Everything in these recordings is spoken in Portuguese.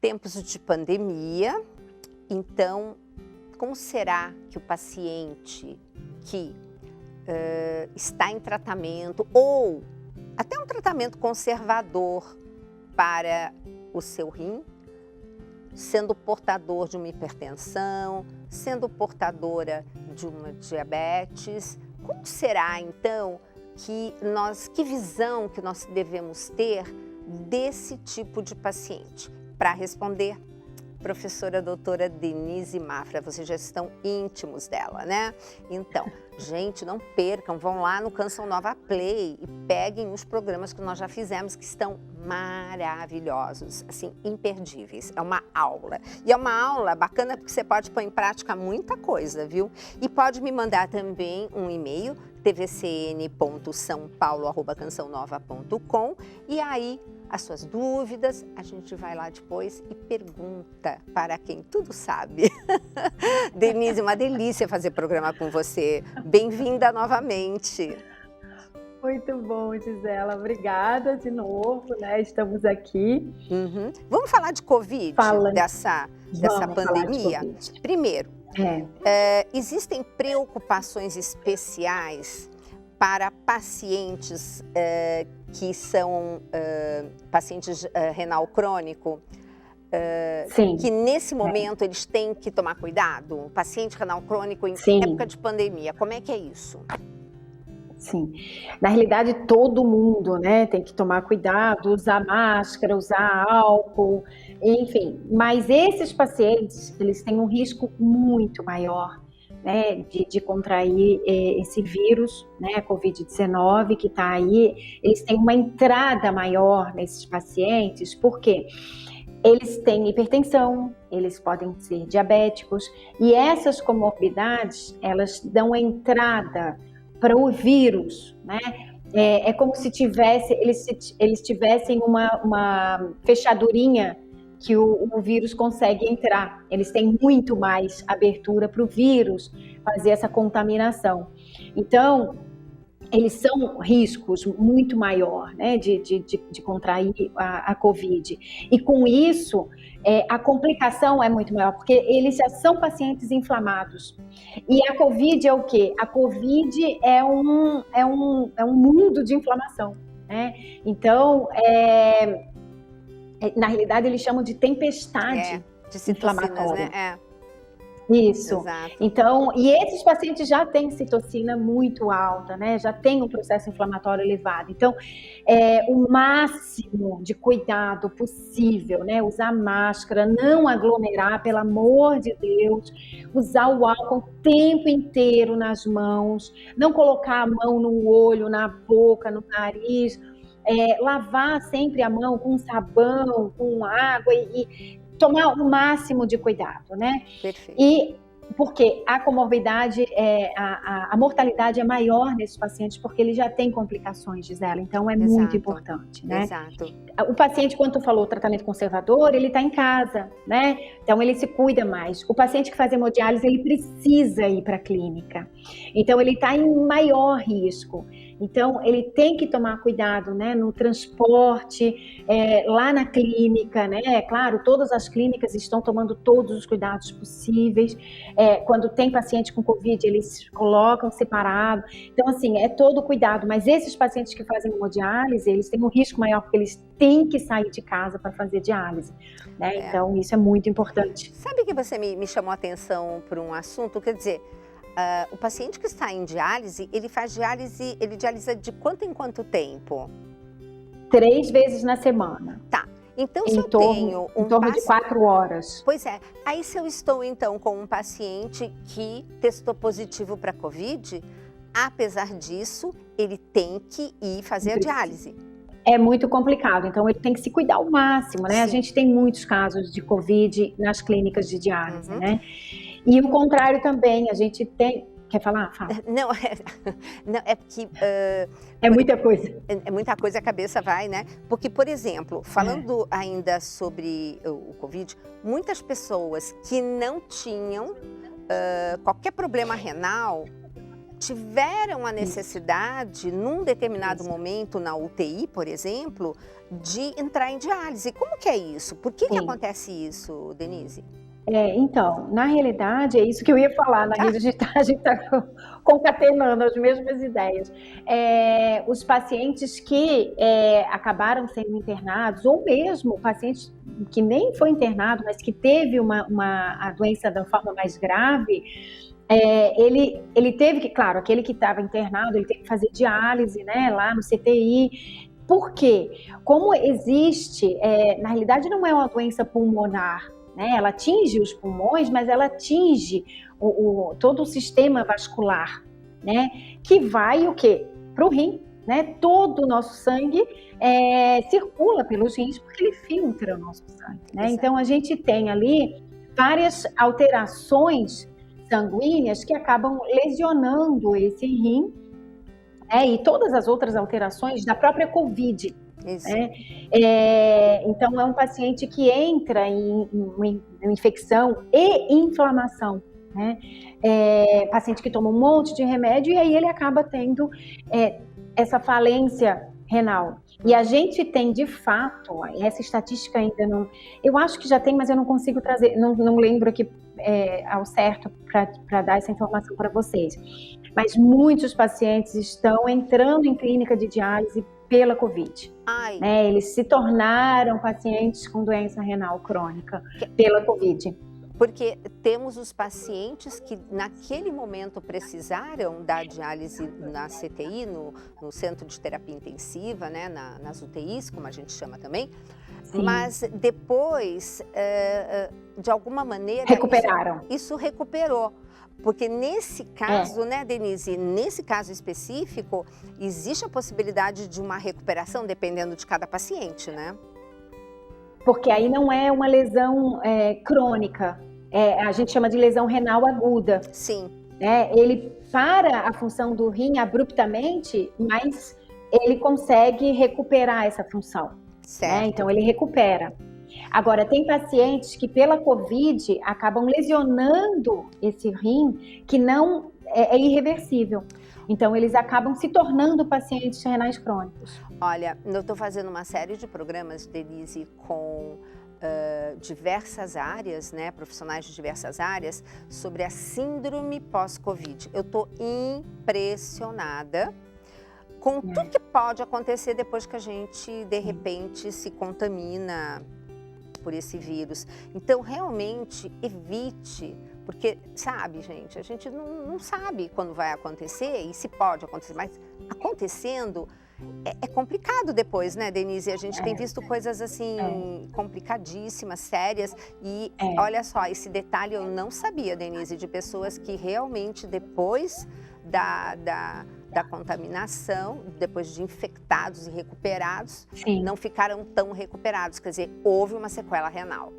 Tempos de pandemia, então, como será que o paciente que está em tratamento ou até um tratamento conservador para o seu rim, sendo portador de uma hipertensão, sendo portadora de uma diabetes, como será então que visão que nós devemos ter desse tipo de paciente? Para responder, professora doutora Denise Mafra, vocês já estão íntimos dela, né? Então, gente, não percam, vão lá no Canção Nova Play e peguem os programas que nós já fizemos, que estão maravilhosos, assim, imperdíveis. É uma aula. E é uma aula bacana porque você pode pôr em prática muita coisa, viu? E pode me mandar também um e-mail, tvcn.saopaulo@cançãonova.com, e aí as suas dúvidas, a gente vai lá depois e pergunta para quem tudo sabe. Denise, uma delícia fazer programa com você. Bem-vinda novamente. Muito bom, Gisela. Obrigada de novo, né? Estamos aqui. Vamos falar de Covid, dessa pandemia? Primeiro, existem preocupações especiais para pacientes que são pacientes renal crônico, que nesse momento eles têm que tomar cuidado? O paciente renal crônico em época de pandemia, como é que é isso? Sim, na realidade todo mundo, né, tem que tomar cuidado, usar máscara, usar álcool, enfim. Mas esses pacientes, eles têm um risco muito maior, né, de contrair esse vírus, né, Covid-19, que está aí. Eles têm uma entrada maior nesses pacientes, porque eles têm hipertensão, eles podem ser diabéticos, e essas comorbidades, elas dão entrada para o vírus, né? É como se eles tivessem uma fechadurinha que o vírus consegue entrar. Eles têm muito mais abertura para o vírus fazer essa contaminação. Então, eles são riscos muito maior, né, de contrair a Covid. E com isso, a complicação é muito maior, porque eles já são pacientes inflamados. E a Covid é o quê? A Covid é um mundo de inflamação, né? Então, na realidade, eles chamam de tempestade de inflamatória. Né? Isso. Exato. Então, e esses pacientes já têm citocina muito alta, né? Já tem um processo inflamatório elevado. Então, o máximo de cuidado possível, né? Usar máscara, não aglomerar, pelo amor de Deus, usar o álcool o tempo inteiro nas mãos, não colocar a mão no olho, na boca, no nariz, lavar sempre a mão com sabão, com água e tomar o máximo de cuidado, né? Perfeito. E porque a comorbidade, a mortalidade é maior nesses pacientes porque ele já tem complicações, Gisela, então é muito importante, né? Exato. O paciente, quando tu falou tratamento conservador, ele está em casa, né? Então ele se cuida mais. O paciente que faz hemodiálise, ele precisa ir para a clínica, então ele está em maior risco. Então, ele tem que tomar cuidado, né, no transporte, lá na clínica, né? Claro, todas as clínicas estão tomando todos os cuidados possíveis. Quando tem paciente com Covid, eles colocam separado. Então, assim, é todo cuidado. Mas esses pacientes que fazem hemodiálise, eles têm um risco maior, porque eles têm que sair de casa para fazer diálise, né? Então, isso é muito importante. Sabe que você me chamou a atenção por um assunto? Quer dizer, o paciente que está em diálise, ele faz diálise, ele dialisa de quanto em quanto tempo? 3 vezes na semana. Tá. Então, se eu tenho em torno de 4 horas. Pois é. Aí, se eu estou, então, com um paciente que testou positivo para Covid, apesar disso, ele tem que ir fazer a diálise. É muito complicado, então ele tem que se cuidar ao máximo, né? Sim. A gente tem muitos casos de Covid nas clínicas de diálise, né? E o contrário também, a gente tem... Quer falar? Fala. Não, é porque... é muita coisa. É muita coisa, a cabeça vai, né? Porque, por exemplo, falando ainda sobre o Covid, muitas pessoas que não tinham qualquer problema renal tiveram a necessidade, num determinado momento na UTI, por exemplo, de entrar em diálise. Como que é isso? Por que acontece isso, Denise? Então, na realidade, é isso que eu ia falar. Na rede digital, a gente está concatenando as mesmas ideias. Os pacientes que acabaram sendo internados, ou mesmo pacientes que nem foi internado, mas que teve a doença da forma mais grave, ele teve que, claro, aquele que estava internado, ele teve que fazer diálise, né, lá no CTI. Por quê? Como existe, na realidade não é uma doença pulmonar, né? Ela atinge os pulmões, mas ela atinge todo o sistema vascular, né? Que vai o quê? Para o rim, né? Todo o nosso sangue circula pelos rins porque ele filtra o nosso sangue, né? Então a gente tem ali várias alterações sanguíneas que acabam lesionando esse rim, e todas as outras alterações da própria COVID. Então é um paciente que entra em infecção e inflamação, né? Paciente que toma um monte de remédio e aí ele acaba tendo essa falência renal. E a gente tem, de fato, essa estatística ainda não... Eu acho que já tem, mas eu não consigo trazer, não lembro aqui ao certo para dar essa informação para vocês. Mas muitos pacientes estão entrando em clínica de diálise pela COVID. Né? Eles se tornaram pacientes com doença renal crônica pela COVID. Porque temos os pacientes que naquele momento precisaram da diálise na CTI, no Centro de Terapia Intensiva, né? Nas UTIs, como a gente chama também. Sim. Mas depois, de alguma maneira... Recuperaram. Isso recuperou. Porque nesse caso, né, Denise, nesse caso específico, existe a possibilidade de uma recuperação dependendo de cada paciente, né? Porque aí não é uma lesão crônica, a gente chama de lesão renal aguda. Sim. Ele para a função do rim abruptamente, mas ele consegue recuperar essa função. Certo. Então ele recupera. Agora, tem pacientes que pela COVID acabam lesionando esse rim que não é irreversível. Então, eles acabam se tornando pacientes renais crônicos. Olha, eu estou fazendo uma série de programas, Denise, com diversas áreas, né, profissionais de diversas áreas, sobre a síndrome pós-COVID. Eu estou impressionada com tudo que pode acontecer depois que a gente, de repente, se contamina por esse vírus. Então, realmente, evite, porque, sabe, gente, a gente não sabe quando vai acontecer e se pode acontecer, mas acontecendo é complicado depois, né, Denise? A gente tem visto coisas assim, complicadíssimas, sérias, e olha só, esse detalhe eu não sabia, Denise, de pessoas que realmente depois da contaminação, depois de infectados e recuperados, não ficaram tão recuperados, quer dizer, houve uma sequela renal.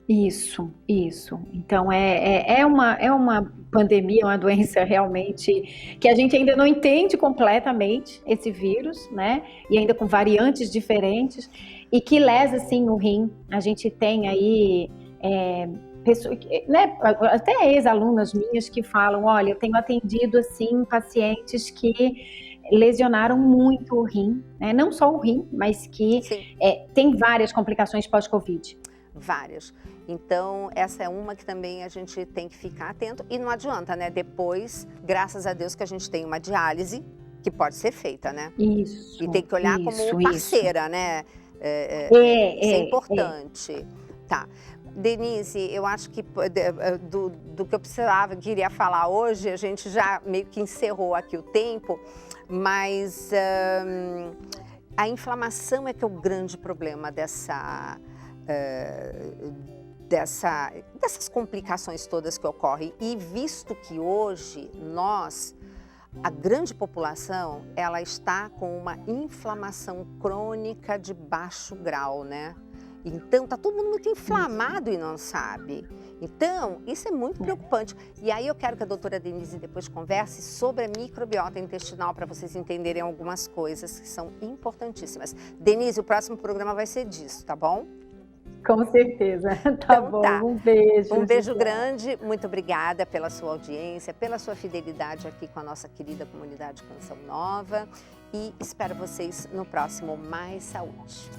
Isso. Então, é uma pandemia, uma doença realmente que a gente ainda não entende completamente esse vírus, né? E ainda com variantes diferentes, e que lesa, sim, o rim. A gente tem aí... pessoas, né, até ex-alunas minhas que falam, olha, eu tenho atendido assim pacientes que lesionaram muito o rim, né? Não só o rim, mas que tem várias complicações pós-Covid. Várias. Então, essa é uma que também a gente tem que ficar atento e não adianta, né? Depois, graças a Deus que a gente tem uma diálise que pode ser feita, né? Isso. E tem que olhar como parceira, né? Isso é importante. Tá. Denise, eu acho que do que eu queria falar hoje, a gente já meio que encerrou aqui o tempo, mas a inflamação é que é o grande problema dessas complicações todas que ocorrem. E visto que hoje a grande população, ela está com uma inflamação crônica de baixo grau, né? Então, tá todo mundo muito inflamado e não sabe. Então, isso é muito preocupante. E aí eu quero que a doutora Denise depois converse sobre a microbiota intestinal para vocês entenderem algumas coisas que são importantíssimas. Denise, o próximo programa vai ser disso, tá bom? Com certeza. Tá Então bom, tá. um beijo. Um beijo Gisele. grande, muito obrigada pela sua audiência, pela sua fidelidade aqui com a nossa querida comunidade Canção Nova e espero vocês no próximo Mais Saúde.